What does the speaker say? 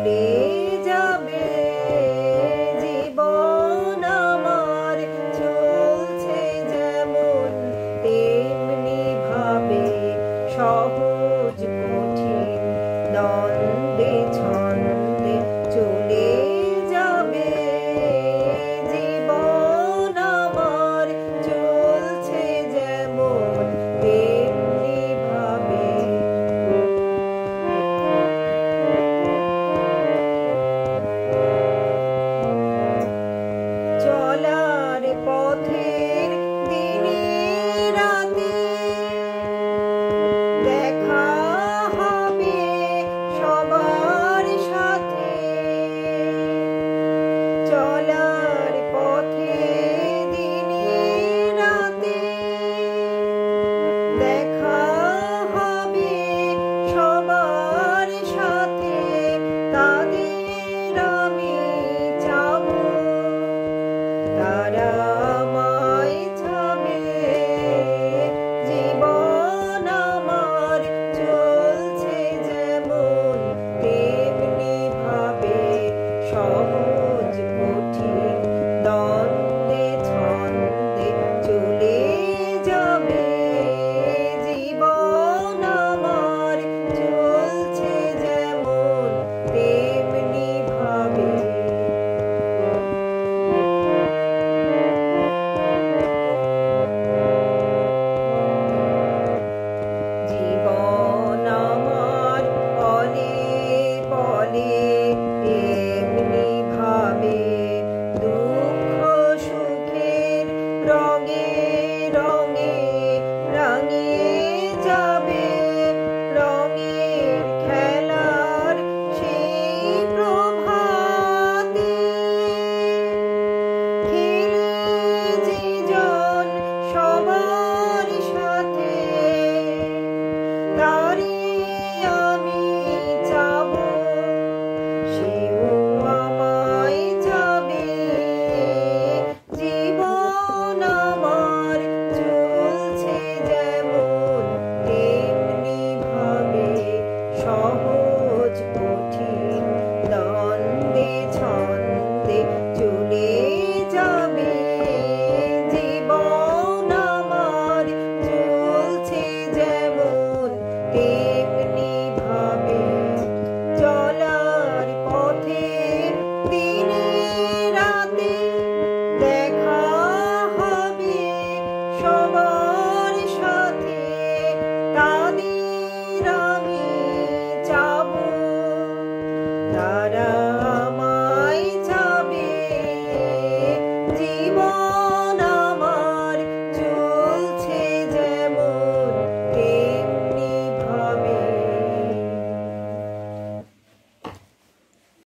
চলে যাবে জীবন আমার চলছে যেমন তেমনি ভাবে সহজ কঠিন দ্বন্দ্বে ছন্দে চলে যাবে জীবন আমার চলছে যেমন তেমনি ভাবে চলার পথের দিনে রাতে দেখা হবে সবার সাথে চলার পথে দিনে রাতে দেখা হবে সবার সাথে তাদের আমি চাবো তারা আমায় চাবে জীবন আমার চলছে যেমন তেমনি ভাবে সহজ কঠিন দ্বন্দ্বে ছন্দে চলে যাবে জীবন আমার চলছে যেমন তেমনি ভাবে জীবন আমার পলে পলে এমনি ভাবে দুঃখ সুখের রঙে রঙে রাঙিয়ে যাবে রঙের খেলার সেই প্রভাতে খেলে যেজন সবার সাথে তারে আমি চাবো সেও আমায় চাবে জীবন আমার চলছে যেমন তেমনি ভাবে সহজ কঠিন দ্বন্দ্বে ছন্দে চলে যাবে জীবন আমার চলছে যেমন তেমনি ভাবে চলার পথে দিনে রাতে দেখা হবে সবার সাথে তাদের আমি চাবো তারা